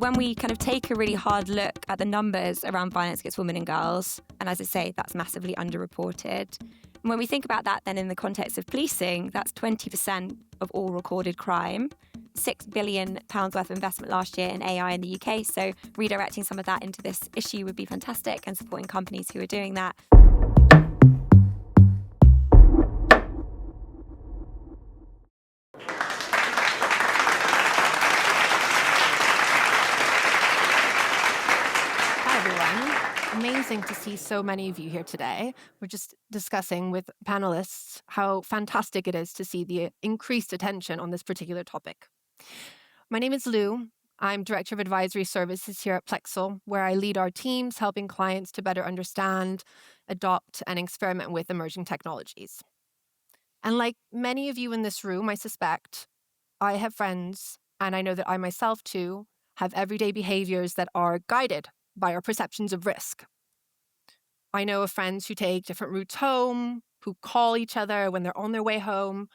when we kind of take a really hard look at the numbers around violence against women and girls, and as I say, that's massively underreported. And when we think about that then in the context of policing, that's 20% of all recorded crime, £6 billion worth of investment last year in AI in the UK. So redirecting some of that into this issue would be fantastic, and supporting companies who are doing that. Amazing to see so many of you here today. We're just discussing with panelists how fantastic it is to see the increased attention on this particular topic. My name is Lou. I'm Director of Advisory Services here at Plexal, where I lead our teams helping clients to better understand, adopt, and experiment with emerging technologies. And like many of you in this room, I suspect, I have friends, and I know that I myself too, have everyday behaviors that are guided by our perceptions of risk. I know of friends who take different routes home, who call each other when they're on their way home,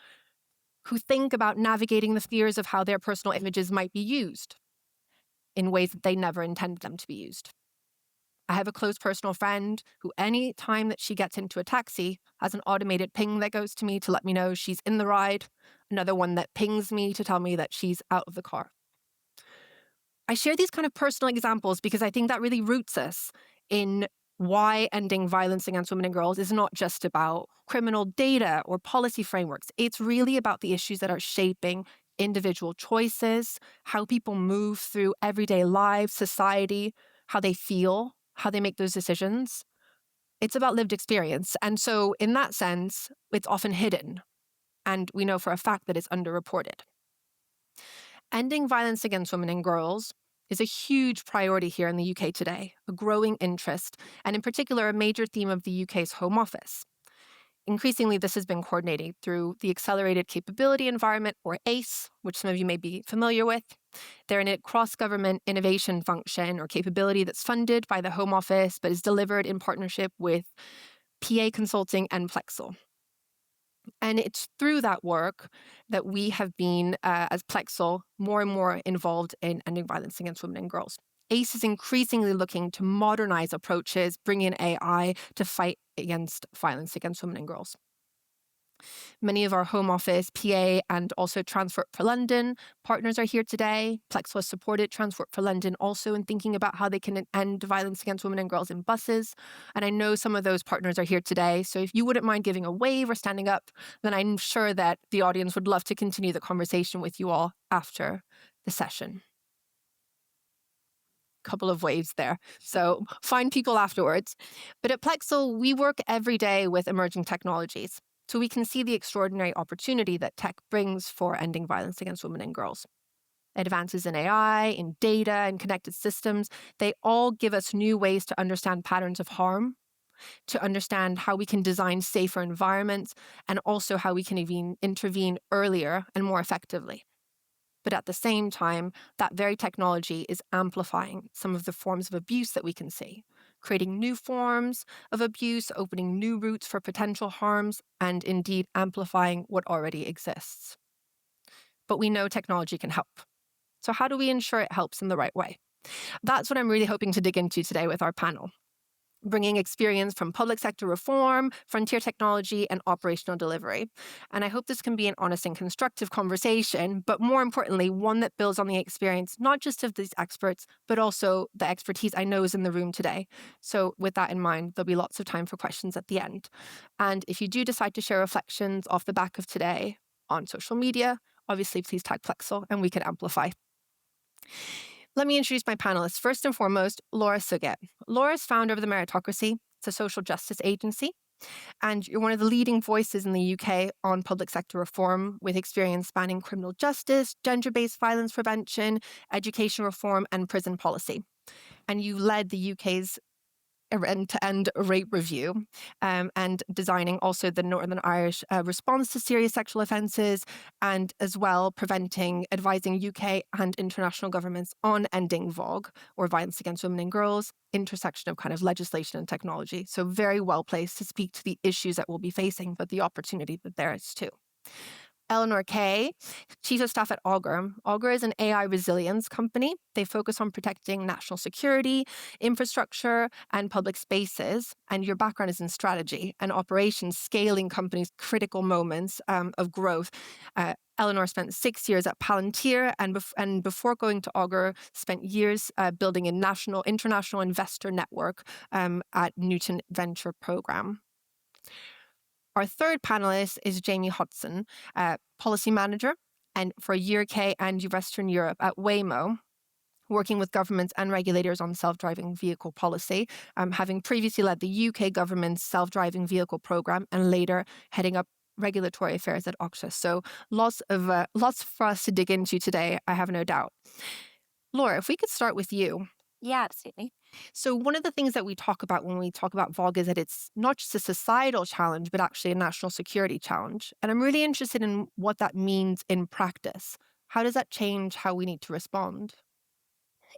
who think about navigating the fears of how their personal images might be used in ways that they never intended them to be used. I have a close personal friend who any time that she gets into a taxi has an automated ping that goes to me to let me know she's in the ride, another one that pings me to tell me that she's out of the car. I share these kind of personal examples because I think that really roots us in why ending violence against women and girls is not just about criminal data or policy frameworks. It's really about the issues that are shaping individual choices, how people move through everyday lives, society, how they feel, how they make those decisions. It's about lived experience. And so in that sense, it's often hidden. And we know for a fact that it's underreported. Ending violence against women and girls is a huge priority here in the UK today, a growing interest, and in particular, a major theme of the UK's Home Office. Increasingly, this has been coordinated through the Accelerated Capability Environment, or ACE, which some of you may be familiar with. They're a cross-government innovation function or capability that's funded by the Home Office, but is delivered in partnership with PA Consulting and Plexal. And it's through that work that we have been, as Plexal, more and more involved in ending violence against women and girls. ACE is increasingly looking to modernize approaches, bring in AI to fight against violence against women and girls. Many of our Home Office, PA, and also Transport for London partners are here today. Plexal has supported Transport for London also in thinking about how they can end violence against women and girls in buses. And I know some of those partners are here today. So if you wouldn't mind giving a wave or standing up, then I'm sure that the audience would love to continue the conversation with you all after the session. Couple of waves there. So find people afterwards. But at Plexal, we work every day with emerging technologies. So we can see the extraordinary opportunity that tech brings for ending violence against women and girls. Advances in AI, in data, and connected systems, they all give us new ways to understand patterns of harm, to understand how we can design safer environments, and also how we can even intervene earlier and more effectively. But at the same time, that very technology is amplifying some of the forms of abuse that we can see, creating new forms of abuse, opening new routes for potential harms, and indeed amplifying what already exists. But we know technology can help. So how do we ensure it helps in the right way? That's what I'm really hoping to dig into today with our panel, bringing experience from public sector reform, frontier technology, and operational delivery. And I hope this can be an honest and constructive conversation, but more importantly, one that builds on the experience, not just of these experts, but also the expertise I know is in the room today. So with that in mind, there'll be lots of time for questions at the end. And if you do decide to share reflections off the back of today on social media, obviously please tag Plexal and we can amplify. Let me introduce my panelists. First and foremost, Laura Suggitt. Laura is founder of the Meritocracy. It's a social justice agency. And you're one of the leading voices in the UK on public sector reform, with experience spanning criminal justice, gender-based violence prevention, education reform, and prison policy. And you led the UK's end-to-end rape review and designing also the Northern Irish response to serious sexual offences, and as well advising UK and international governments on ending VOG, or violence against women and girls, intersection of kind of legislation and technology. So very well placed to speak to the issues that we'll be facing, but the opportunity that there is too. Eleanor Kaye, Chief of Staff at Augur. Augur is an AI resilience company. They focus on protecting national security, infrastructure, and public spaces. And your background is in strategy and operations, scaling companies' critical moments of growth. Eleanor spent 6 years at Palantir, and before going to Augur, spent years building a international investor network at Newton Venture Program. Our third panelist is Jamie Hodsdon, policy manager and for UK and Western Europe at Waymo, working with governments and regulators on self-driving vehicle policy, having previously led the UK government's self-driving vehicle program and later heading up regulatory affairs at Augur. So lots for us to dig into today, I have no doubt. Laura, if we could start with you. Yeah, absolutely. So one of the things that we talk about when we talk about VOG is that it's not just a societal challenge, but actually a national security challenge. And I'm really interested in what that means in practice. How does that change how we need to respond?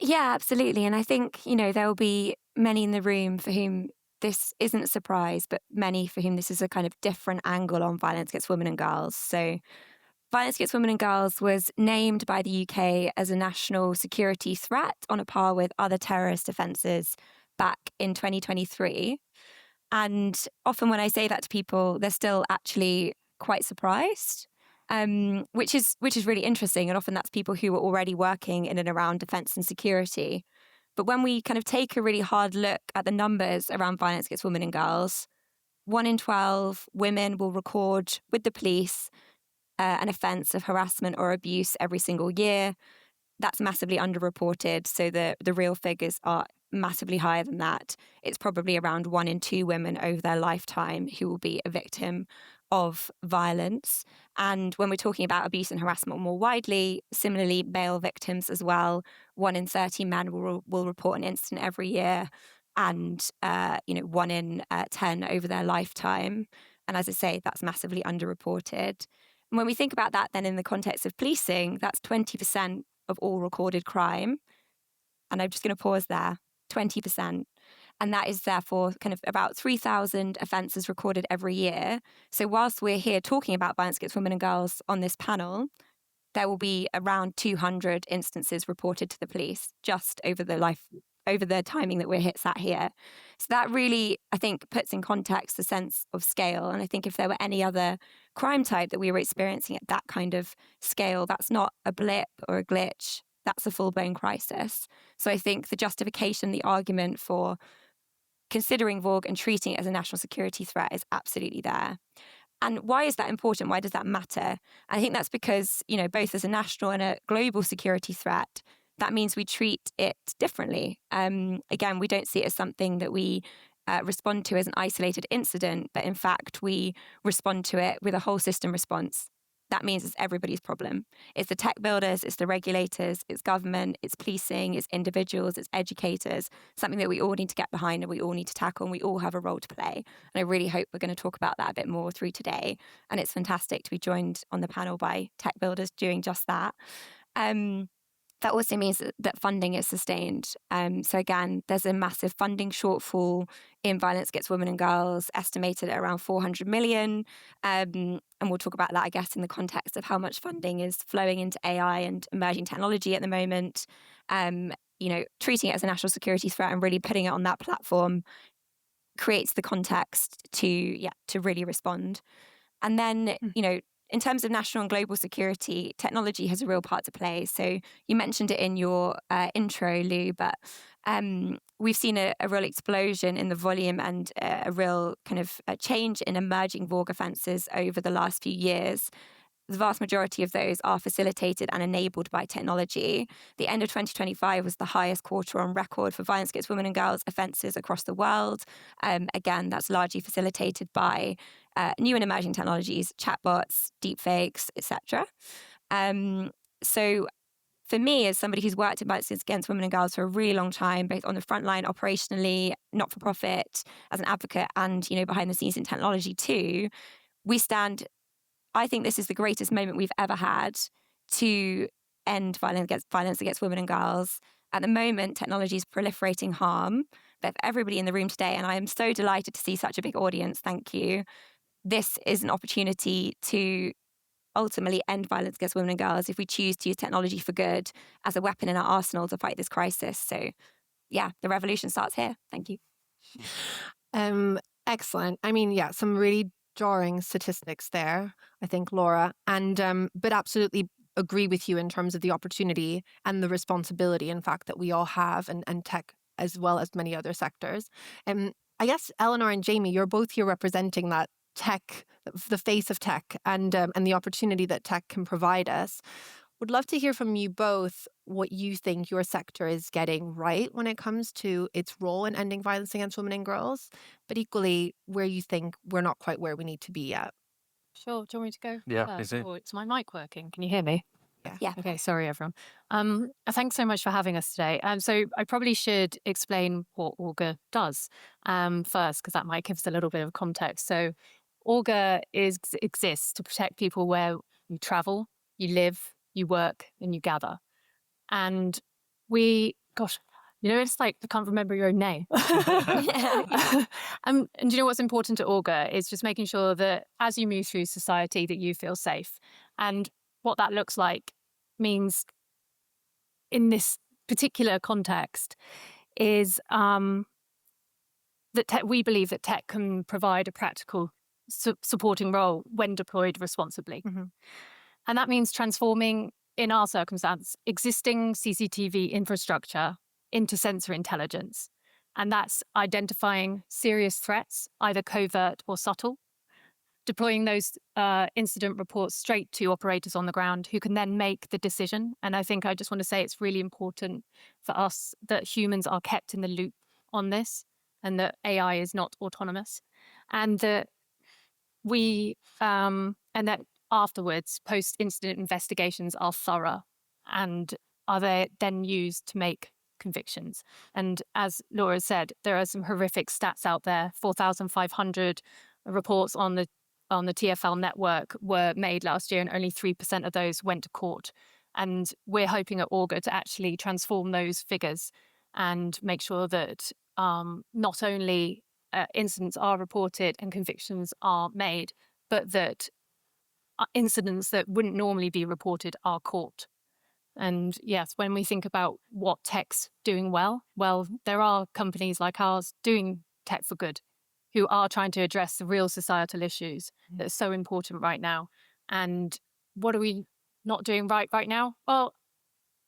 Yeah, absolutely. And I think, there will be many in the room for whom this isn't a surprise, but many for whom this is a kind of different angle on violence against women and girls. So violence against women and girls was named by the UK as a national security threat on a par with other terrorist offences back in 2023. And often when I say that to people, they're still actually quite surprised, which is really interesting. And often that's people who are already working in and around defence and security. But when we kind of take a really hard look at the numbers around violence against women and girls, 1 in 12 women will record with the police an offence of harassment or abuse every single year. That's massively underreported. So the real figures are massively higher than that. It's probably around 1 in 2 women over their lifetime who will be a victim of violence. And when we're talking about abuse and harassment more widely, similarly, male victims as well, 1 in 30 men will report an incident every year, and 1 in 10 over their lifetime. And as I say, that's massively underreported. And when we think about that then in the context of policing, that's 20% of all recorded crime. And I'm just going to pause there, 20%. And that is therefore kind of about 3,000 offences recorded every year. So whilst we're here talking about violence against women and girls on this panel, there will be around 200 instances reported to the police just over the timing that we're sat here. So that really, I think, puts in context the sense of scale. And I think if there were any other crime type that we were experiencing at that kind of scale, that's not a blip or a glitch, that's a full-blown crisis. So I think the justification, the argument for considering VOG and treating it as a national security threat is absolutely there. And why is that important? Why does that matter? I think that's because, both as a national and a global security threat, that means we treat it differently. Again, we don't see it as something that we respond to as an isolated incident, but in fact, we respond to it with a whole system response. That means it's everybody's problem. It's the tech builders, it's the regulators, it's government, it's policing, it's individuals, it's educators, something that we all need to get behind and we all need to tackle and we all have a role to play. And I really hope we're going to talk about that a bit more through today. And it's fantastic to be joined on the panel by tech builders doing just that. That also means that funding is sustained. So again, there's a massive funding shortfall in violence against women and girls, estimated at around 400 million. And we'll talk about that, I guess, in the context of how much funding is flowing into AI and emerging technology at the moment. Treating it as a national security threat and really putting it on that platform creates the context to really respond. And then, in terms of national and global security, technology has a real part to play. So you mentioned it in your intro, Lou, but we've seen a real explosion in the volume and a real kind of a change in emerging VOG offences over the last few years. The vast majority of those are facilitated and enabled by technology. The end of 2025 was the highest quarter on record for violence against women and girls offences across the world. Again, that's largely facilitated by new and emerging technologies, chatbots, deepfakes, etc. So for me, as somebody who's worked in violence against women and girls for a really long time, both on the front line operationally, not-for-profit, as an advocate, and behind the scenes in technology too, I think this is the greatest moment we've ever had to end violence against women and girls. At the moment, technology is proliferating harm, but for everybody in the room today, and I am so delighted to see such a big audience, thank you. This is an opportunity to ultimately end violence against women and girls if we choose to use technology for good as a weapon in our arsenal to fight this crisis. So yeah, the revolution starts here. Thank you. Excellent. I mean, yeah, some really jarring statistics there, I think, Laura, and but absolutely agree with you in terms of the opportunity and the responsibility, in fact, that we all have, and tech as well as many other sectors. I guess Eleanor and Jamie, you're both here representing that tech, the face of tech, and the opportunity that tech can provide us. Would love to hear from you both what you think your sector is getting right when it comes to its role in ending violence against women and girls, but equally where you think we're not quite where we need to be yet. Sure. Do you want me to go Yeah, first? please do. Oh, it's my mic working. Can you hear me? Yeah. Okay, sorry everyone. Thanks so much for having us today. So I probably should explain what Augur does first, because that might give us a little bit of context. So Augur exists to protect people where you travel, you live, you work, and you gather. And it's like I can't remember your own name. And do you know what's important to Augur is just making sure that as you move through society that you feel safe. And what that looks like means in this particular context is that we believe that tech can provide a practical supporting role when deployed responsibly. Mm-hmm. And that means transforming, in our circumstance, existing CCTV infrastructure into sensor intelligence. And that's identifying serious threats, either covert or subtle, deploying those incident reports straight to operators on the ground who can then make the decision. And I think I just want to say it's really important for us that humans are kept in the loop on this and that AI is not autonomous. And that and that afterwards, post-incident investigations are thorough and are they then used to make convictions. And as Laura said, there are some horrific stats out there. 4,500 reports on the TfL network were made last year, and only 3% of those went to court. And we're hoping at Augur to actually transform those figures and make sure that not only incidents are reported and convictions are made, but that incidents that wouldn't normally be reported are caught. And yes, when we think about what tech's doing well, there are companies like ours doing tech for good who are trying to address the real societal issues that are so important right now. And what are we not doing right now? Well,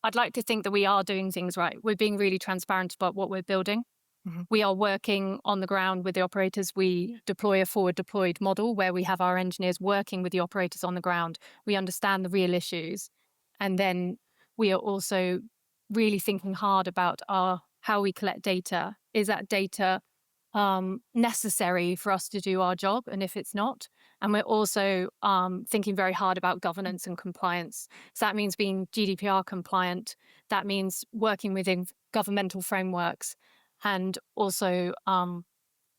I'd like to think that we are doing things right. We're being really transparent about what we're building. Mm-hmm. We are working on the ground with the operators. We deploy a forward deployed model where we have our engineers working with the operators on the ground. We understand the real issues. And then we are also really thinking hard about how we collect data. Is that data necessary for us to do our job? And if it's not, and we're also thinking very hard about governance and compliance. So that means being GDPR compliant. That means working within governmental frameworks. And also,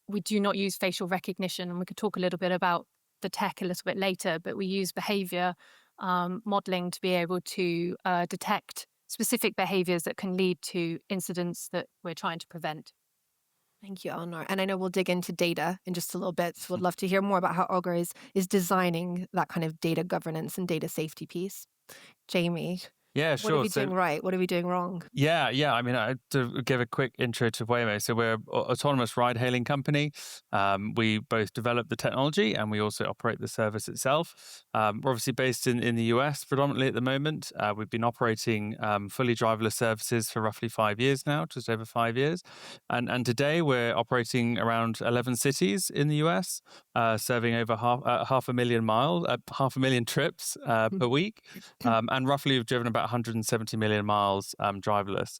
we do not use facial recognition. And we could talk a little bit about the tech a little bit later, but we use behavior modeling to be able to detect specific behaviors that can lead to incidents that we're trying to prevent. Thank you, Eleanor. And I know we'll dig into data in just a little bit. So we'd love to hear more about how Augur is designing that kind of data governance and data safety piece. Jamie. Yeah, sure. What are we doing right? What are we doing wrong? Yeah. I mean, to give a quick intro to Waymo. So we're an autonomous ride-hailing company. We both develop the technology and we also operate the service itself. We're obviously based in the US predominantly at the moment. We've been operating fully driverless services for roughly 5 years now, just over 5 years. And today we're operating around 11 cities in the US, serving over half a million trips per week. And roughly we've driven about 170 million miles driverless.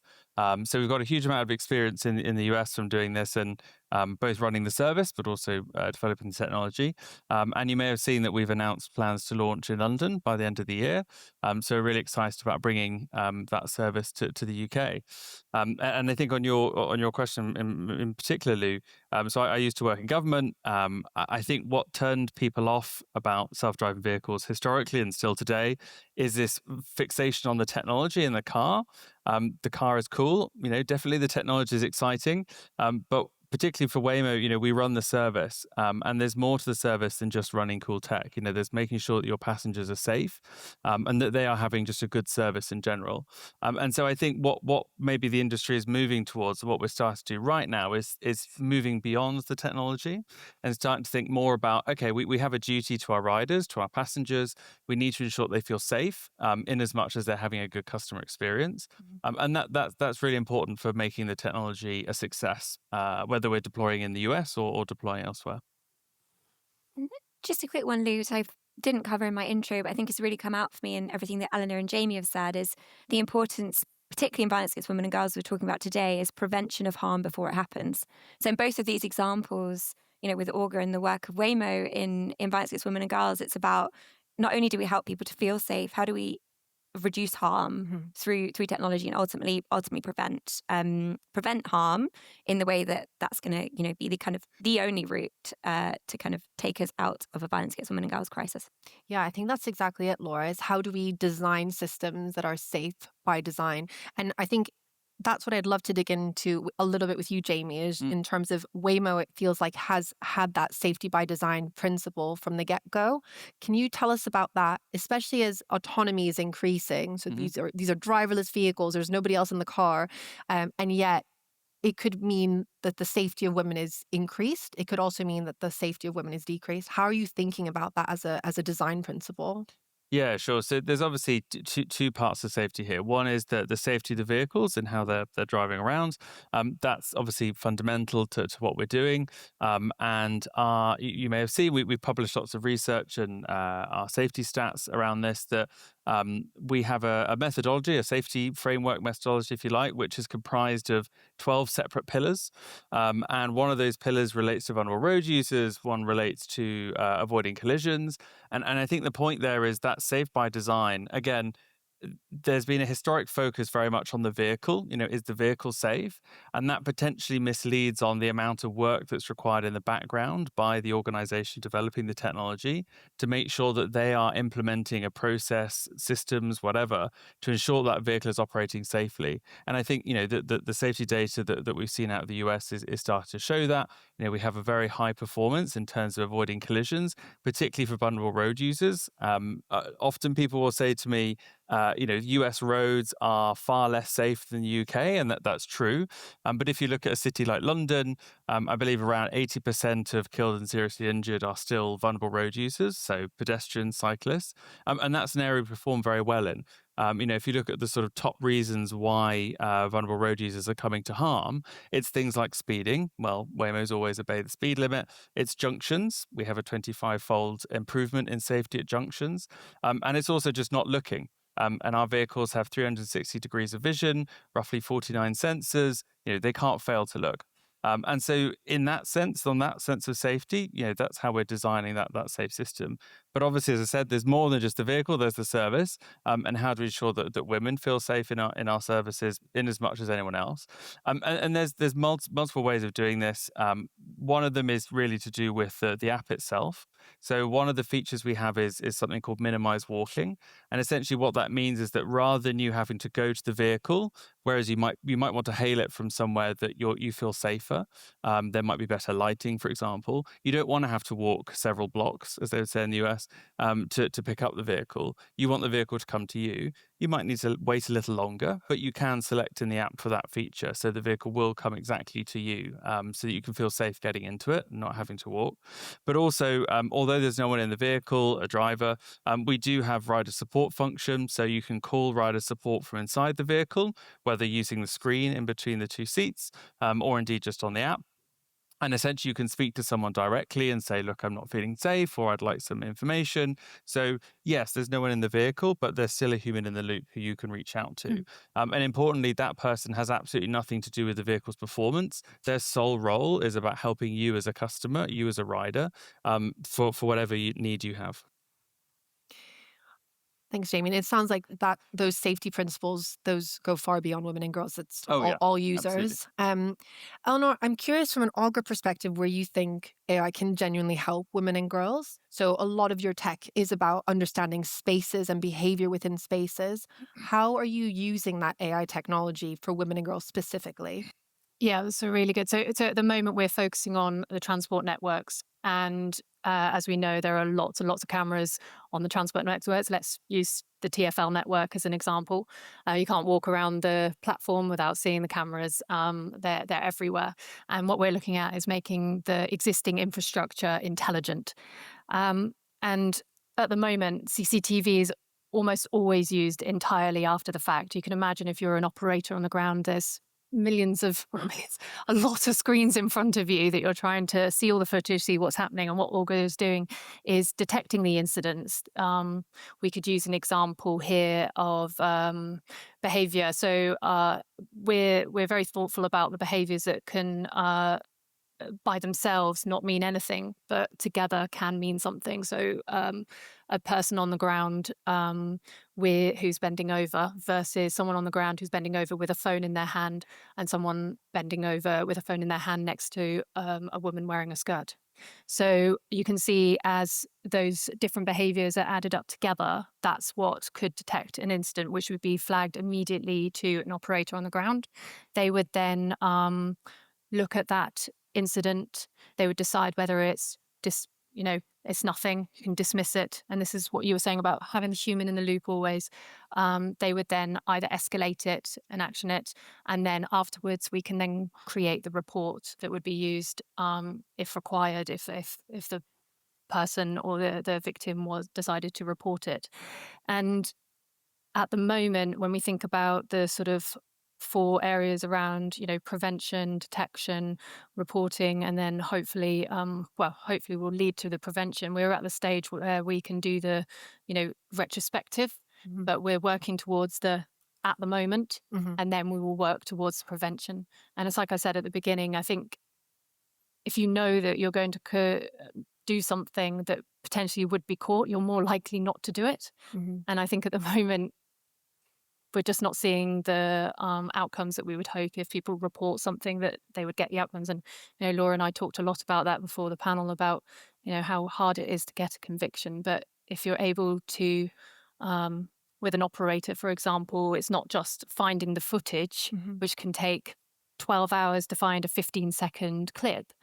So we've got a huge amount of experience in the US from doing this and both running the service, but also developing the technology. And you may have seen that we've announced plans to launch in London by the end of the year. So we're really excited about bringing that service to the UK. And I think on your question in particular, Lou, so I used to work in government. I think what turned people off about self-driving vehicles historically and still today is this fixation on the technology in the car. The car is cool, definitely the technology is exciting, but particularly for Waymo, we run the service, and there's more to the service than just running cool tech. There's making sure that your passengers are safe, and that they are having just a good service in general. And so I think what maybe the industry is moving towards, what we're starting to do right now is moving beyond the technology and starting to think more about, okay, we have a duty to our riders, to our passengers. We need to ensure that they feel safe, in as much as they're having a good customer experience. And that's really important for making the technology a success, whether we're deploying in the US or deploying elsewhere. Just a quick one, Lou, I didn't cover in my intro, but I think it's really come out for me in everything that Eleanor and Jamie have said, is the importance, particularly in violence against women and girls we're talking about today, is prevention of harm before it happens. So in both of these examples, with Augur and the work of Waymo in violence against women and girls, it's about not only do we help people to feel safe, how do we reduce harm through technology and ultimately prevent harm in the way that's going to be the only route to kind of take us out of a violence against women and girls crisis. Yeah, I think that's exactly it, Laura, is how do we design systems that are safe by design? And I think that's what I'd love to dig into a little bit with you, Jamie, is in terms of Waymo, it feels like has had that safety by design principle from the get-go. Can you tell us about that, especially as autonomy is increasing? So these are driverless vehicles, there's nobody else in the car, and yet it could mean that the safety of women is increased. It could also mean that the safety of women is decreased. How are you thinking about that as a design principle? Yeah, sure. So there's obviously two parts of safety here. One is the safety of the vehicles and how they're driving around. That's obviously fundamental to what we're doing. And you may have seen we've published lots of research and our safety stats around this. That we have a methodology, a safety framework methodology, if you like, which is comprised of 12 separate pillars. And one of those pillars relates to vulnerable road users. One relates to avoiding collisions. And I think the point there is that safe by design, again, there's been a historic focus very much on the vehicle. Is the vehicle safe? And that potentially misleads on the amount of work that's required in the background by the organization developing the technology to make sure that they are implementing a process, systems, whatever, to ensure that vehicle is operating safely. And I think, the safety data that we've seen out of the US is starting to show that. We have a very high performance in terms of avoiding collisions, particularly for vulnerable road users. Often people will say to me, US roads are far less safe than the UK, and that's true. But if you look at a city like London, I believe around 80% of killed and seriously injured are still vulnerable road users, so pedestrians, cyclists. And that's an area we perform very well in. If you look at the sort of top reasons why vulnerable road users are coming to harm, it's things like speeding. Well, Waymo's always obey the speed limit. It's junctions. We have a 25-fold improvement in safety at junctions. And it's also just not looking. And our vehicles have 360 degrees of vision, roughly 49 sensors. They can't fail to look. And so on that sense of safety, that's how we're designing that safe system. But obviously, as I said, there's more than just the vehicle, there's the service. And how do we ensure that women feel safe in our services in as much as anyone else? And there's multiple ways of doing this. One of them is really to do with the app itself. So one of the features we have is something called minimize walking. And essentially what that means is that rather than you having to go to the vehicle, whereas you might want to hail it from somewhere that you feel safer, there might be better lighting, for example. You don't want to have to walk several blocks, as they would say in the US, to pick up the vehicle. You want the vehicle to come to you. You might need to wait a little longer, but you can select in the app for that feature. So the vehicle will come exactly to you, so that you can feel safe getting into it and not having to walk. But also, although there's no one in the vehicle, a driver, we do have rider support function. So you can call rider support from inside the vehicle, whether using the screen in between the two seats, or indeed just on the app. And essentially, you can speak to someone directly and say, look, I'm not feeling safe, or I'd like some information. So yes, there's no one in the vehicle, but there's still a human in the loop who you can reach out to. And importantly, that person has absolutely nothing to do with the vehicle's performance. Their sole role is about helping you as a customer, you as a rider, for whatever need you have. Thanks, Jamie. And it sounds like that those safety principles, those go far beyond women and girls. It's all users. Eleanor, I'm curious from an Augur perspective where you think AI can genuinely help women and girls. So a lot of your tech is about understanding spaces and behavior within spaces. How are you using that AI technology for women and girls specifically? Yeah, that's really good. So at the moment, we're focusing on the transport networks. And as we know, there are lots and lots of cameras on the transport networks. Let's use the TfL network as an example. You can't walk around the platform without seeing the cameras. They're everywhere. And what we're looking at is making the existing infrastructure intelligent. And at the moment, CCTV is almost always used entirely after the fact. You can imagine if you're an operator on the ground, there's a lot of screens in front of you that you're trying to see all the footage, see what's happening. And what Augur is doing is detecting the incidents. We could use an example here of behaviour. So we're very thoughtful about the behaviours that can by themselves not mean anything, but together can mean something. So a person on the ground who's bending over versus someone on the ground who's bending over with a phone in their hand, and someone bending over with a phone in their hand next to a woman wearing a skirt. So you can see as those different behaviours are added up together, that's what could detect an incident, which would be flagged immediately to an operator on the ground. They would then look at that incident. They would decide whether it's it's nothing, you can dismiss it. And this is what you were saying about having the human in the loop always. They would then either escalate it and action it, and then afterwards we can then create the report that would be used if required, if the person or the victim was decided to report it. And at the moment, when we think about the sort of 4 areas around, prevention, detection, reporting, and then hopefully will lead to the prevention. We're at the stage where we can do the, retrospective, but we're working towards the at the moment, and then we will work towards prevention. And it's like I said at the beginning, I think if you know that you're going to do something that potentially would be caught, you're more likely not to do it. And I think at the moment, we're just not seeing the outcomes that we would hope. If people report something, that they would get the outcomes. And Laura and I talked a lot about that before the panel, about how hard it is to get a conviction. But if you're able to, with an operator, for example, it's not just finding the footage, which can take 12 hours to find a 15-second clip,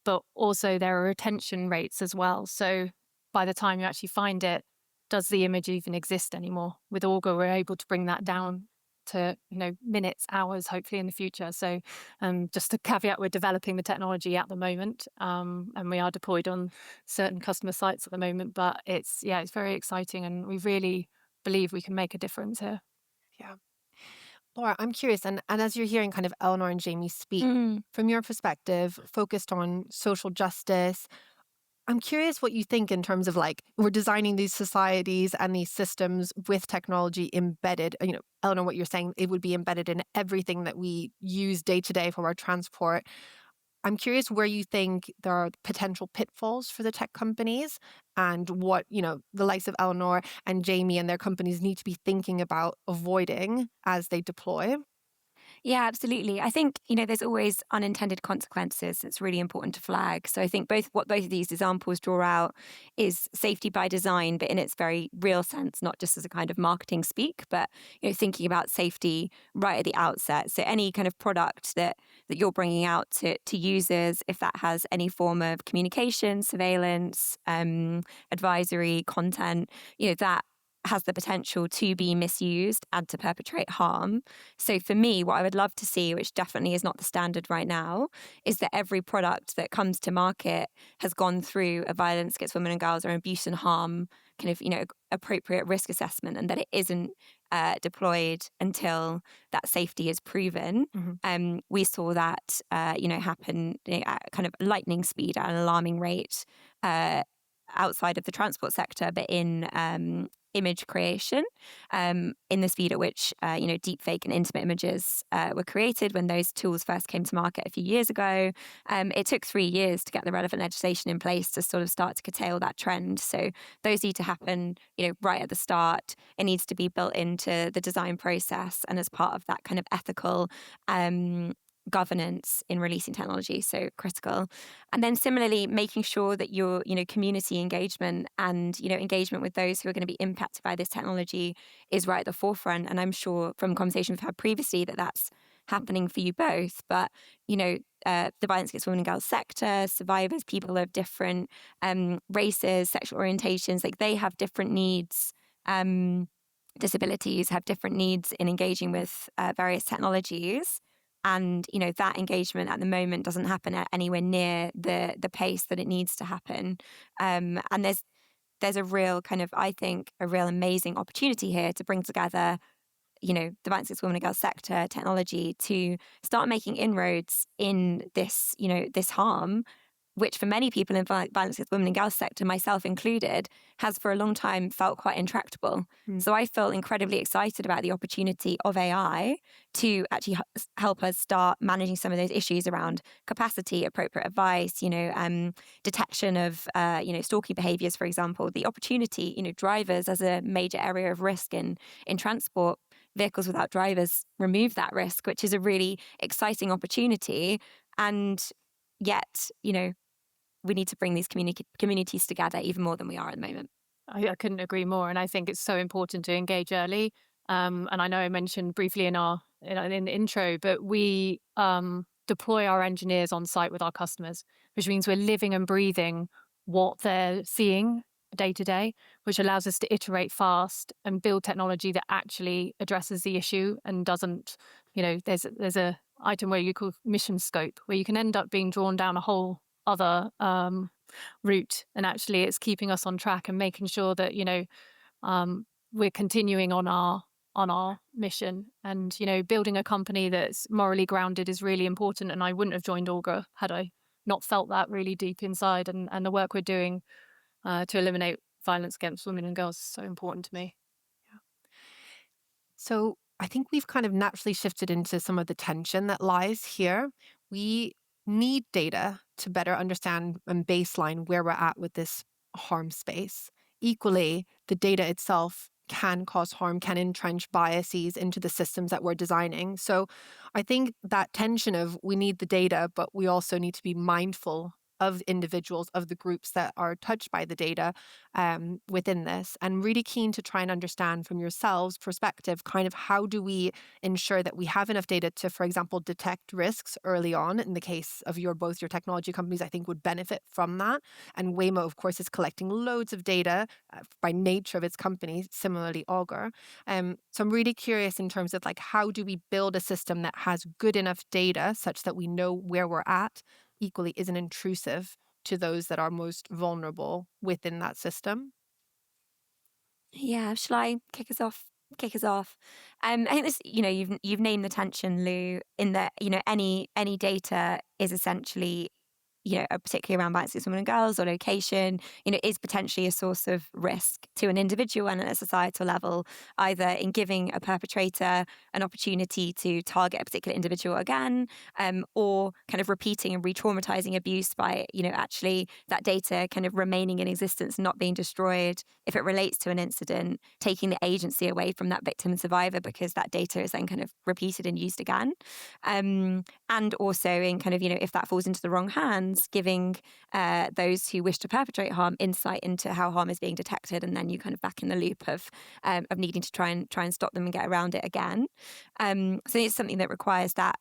but also there are retention rates as well. So by the time you actually find it, does the image even exist anymore? With Augur, we're able to bring that down to minutes, hours, hopefully in the future. So just a caveat, we're developing the technology at the moment, and we are deployed on certain customer sites at the moment. But it's very exciting, and we really believe we can make a difference here. Yeah. Laura, I'm curious, and as you're hearing kind of Eleanor and Jamie speak, from your perspective, focused on social justice, I'm curious what you think in terms of we're designing these societies and these systems with technology embedded. Eleanor, what you're saying, it would be embedded in everything that we use day to day for our transport. I'm curious where you think there are potential pitfalls for the tech companies, and what, the likes of Eleanor and Jamie and their companies need to be thinking about avoiding as they deploy. Yeah, absolutely. I think, there's always unintended consequences that's really important to flag. So I think what both of these examples draw out is safety by design, but in its very real sense, not just as a kind of marketing speak, but, thinking about safety right at the outset. So any kind of product that you're bringing out to users, if that has any form of communication, surveillance, advisory, content, that has the potential to be misused and to perpetrate harm. So for me, what I would love to see, which definitely is not the standard right now, is that every product that comes to market has gone through a violence against women and girls or abuse and harm kind of, appropriate risk assessment, and that it isn't deployed until that safety is proven. We saw that, happen at kind of lightning speed at an alarming rate outside of the transport sector, but in image creation, in the speed at which deepfake and intimate images were created when those tools first came to market a few years ago. It took 3 years to get the relevant legislation in place to sort of start to curtail that trend. So those need to happen, right at the start. It needs to be built into the design process and as part of that kind of ethical governance in releasing technology, so critical. And then similarly, making sure that your community engagement and engagement with those who are going to be impacted by this technology is right at the forefront. And I'm sure from conversations we've had previously that that's happening for you both. But, the violence against women and girls sector, survivors, people of different races, sexual orientations, like they have different needs. Disabilities have different needs in engaging with various technologies. And, that engagement at the moment doesn't happen at anywhere near the pace that it needs to happen. And there's a real kind of, I think, a real amazing opportunity here to bring together, the violence against women and girls sector, technology, to start making inroads in this, this harm, which for many people in violence against women and girls sector, myself included, has for a long time felt quite intractable. So I feel incredibly excited about the opportunity of AI to actually help us start managing some of those issues around capacity, appropriate advice, detection of, stalking behaviours, for example, the opportunity, drivers as a major area of risk in transport. Vehicles without drivers remove that risk, which is a really exciting opportunity. And yet, we need to bring these communities together even more than we are at the moment. I couldn't agree more. And I think it's so important to engage early. And I know I mentioned briefly in the intro, but we deploy our engineers on site with our customers, which means we're living and breathing what they're seeing day to day, which allows us to iterate fast and build technology that actually addresses the issue and doesn't, there's a item where you call mission scope, where you can end up being drawn down a whole other route, and actually it's keeping us on track and making sure that we're continuing on our mission. And building a company that's morally grounded is really important, and I wouldn't have joined Augur had I not felt that really deep inside. And the work we're doing to eliminate violence against women and girls is so important to me. So I think we've kind of naturally shifted into some of the tension that lies here. We need data to better understand and baseline where we're at with this harm space. Equally, the data itself can cause harm, can entrench biases into the systems that we're designing. So I think that tension of we need the data, but we also need to be mindful of individuals, of the groups that are touched by the data within this, and really keen to try and understand from yourselves' perspective, kind of how do we ensure that we have enough data to, for example, detect risks early on. In the case of both your technology companies, I think would benefit from that. And Waymo, of course, is collecting loads of data by nature of its company, similarly Augur. So I'm really curious in terms of how do we build a system that has good enough data such that we know where we're at, equally isn't intrusive to those that are most vulnerable within that system. Yeah, shall I kick us off? I think this, you've named the tension, Lou, in that, any data is essentially, particularly around violence against women and girls or location, is potentially a source of risk to an individual and at a societal level, either in giving a perpetrator an opportunity to target a particular individual again, or kind of repeating and re-traumatizing abuse by, actually that data kind of remaining in existence, not being destroyed if it relates to an incident, taking the agency away from that victim and survivor because that data is then kind of repeated and used again. And also in kind of, if that falls into the wrong hands, giving those who wish to perpetrate harm insight into how harm is being detected, and then you kind of back in the loop of needing to try and stop them and get around it again. So it's something that requires that,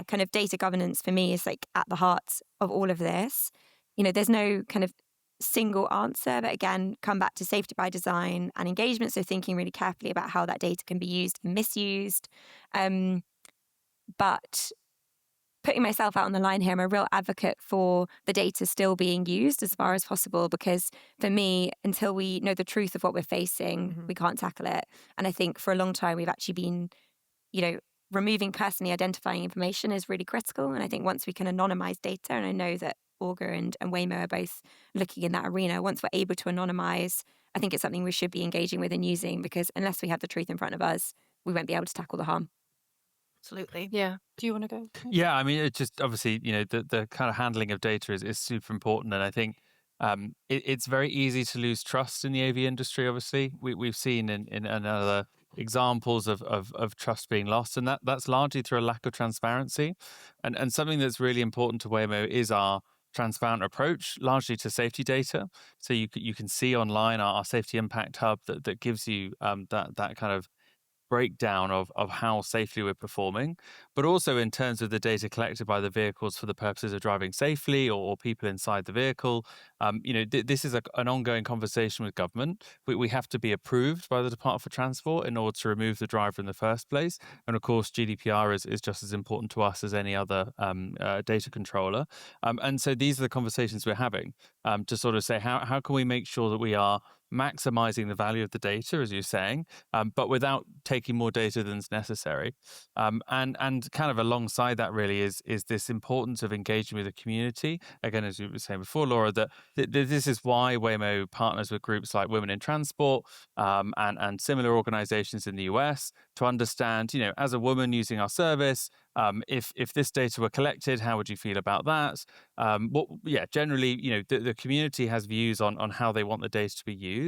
kind of data governance for me is at the heart of all of this. There's no kind of single answer, but again, come back to safety by design and engagement. So thinking really carefully about how that data can be used and misused. But putting myself out on the line here, I'm a real advocate for the data still being used as far as possible, because for me, until we know the truth of what we're facing, we can't tackle it. And I think for a long time, we've actually been, removing personally identifying information is really critical. And I think once we can anonymize data, and I know that Augur and Waymo are both looking in that arena, once we're able to anonymize, I think it's something we should be engaging with and using, because unless we have the truth in front of us, we won't be able to tackle the harm. Absolutely. Yeah. Do you want to go? Yeah, I mean, it's just obviously, the kind of handling of data is super important. And I think it's very easy to lose trust in the AV industry, obviously. We've seen in other examples of trust being lost, and that's largely through a lack of transparency. And something that's really important to Waymo is our transparent approach, largely to safety data. So you can see online our safety impact hub that gives you that kind of breakdown of how safely we're performing, but also in terms of the data collected by the vehicles for the purposes of driving safely or people inside the vehicle. This is an ongoing conversation with government. We have to be approved by the Department for Transport in order to remove the driver in the first place. And of course, GDPR is just as important to us as any other data controller. And so these are the conversations we're having to sort of say, how can we make sure that we are maximizing the value of the data, as you're saying, but without taking more data than's necessary. And kind of alongside that really is this importance of engaging with the community. Again, as you were saying before, Laura, that this is why Waymo partners with groups like Women in Transport and similar organizations in the US to understand, as a woman using our service, if this data were collected, how would you feel about that? Generally, the community has views on how they want the data to be used.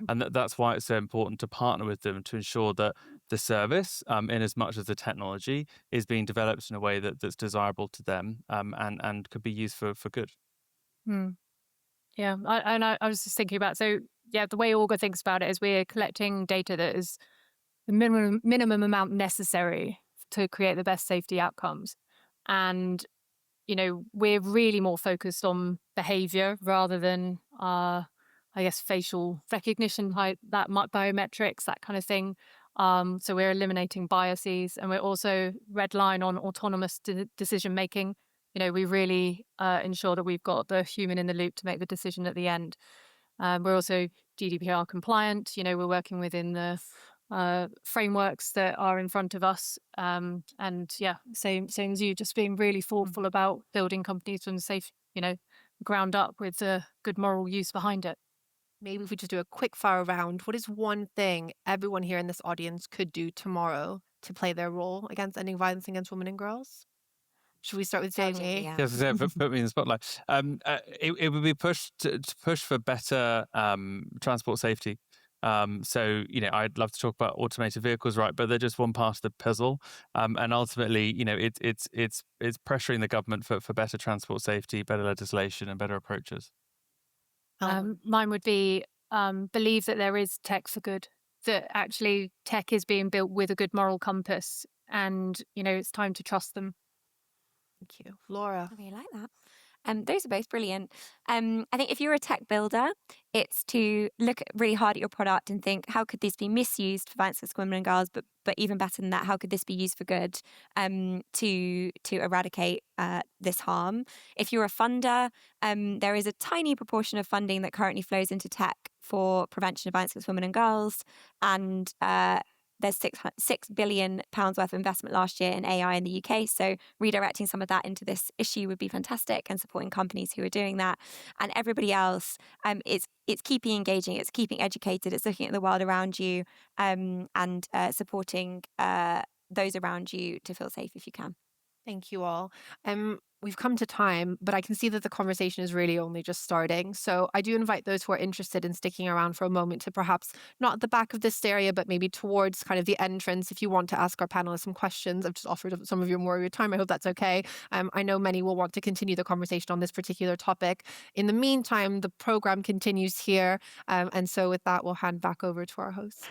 And that's why it's so important to partner with them to ensure that the service, in as much as the technology, is being developed in a way that's desirable to them and could be used for good. Yeah, I was just thinking about, the way Augur thinks about it is we're collecting data that is the minimum amount necessary to create the best safety outcomes. And, we're really more focused on behavior rather than, facial recognition, like that biometrics, that kind of thing. So we're eliminating biases, and we're also red line on autonomous decision making. We really ensure that we've got the human in the loop to make the decision at the end. We're also GDPR compliant. We're working within the frameworks that are in front of us. Same as you, just being really thoughtful about building companies from safe, ground up with a good moral use behind it. Maybe if we just do a quick fire round, what is one thing everyone here in this audience could do tomorrow to play their role against ending violence against women and girls? Should we start with Jamie? Yeah. Yes, put me in the spotlight. It would be to push for better transport safety. I'd love to talk about automated vehicles, right? But they're just one part of the puzzle. And ultimately, it's pressuring the government for better transport safety, better legislation, and better approaches. Mine would be believe that there is tech for good, that actually tech is being built with a good moral compass, and it's time to trust them. Thank you. Laura? I really like that. Those are both brilliant. I think if you're a tech builder, it's to look really hard at your product and think, how could this be misused for violence against women and girls? But even better than that, how could this be used for good to eradicate this harm? If you're a funder, there is a tiny proportion of funding that currently flows into tech for prevention of violence against women and girls. And there's £6 billion worth of investment last year in AI in the UK. So redirecting some of that into this issue would be fantastic, and supporting companies who are doing that. And everybody else, it's keeping engaging, it's keeping educated, it's looking at the world around you and supporting those around you to feel safe if you can. Thank you all. We've come to time, but I can see that the conversation is really only just starting. So I do invite those who are interested in sticking around for a moment to perhaps not at the back of this area, but maybe towards kind of the entrance. If you want to ask our panelists some questions, I've just offered some of you more of your time. I hope that's okay. I know many will want to continue the conversation on this particular topic. In the meantime, the program continues here. And so with that, we'll hand back over to our host.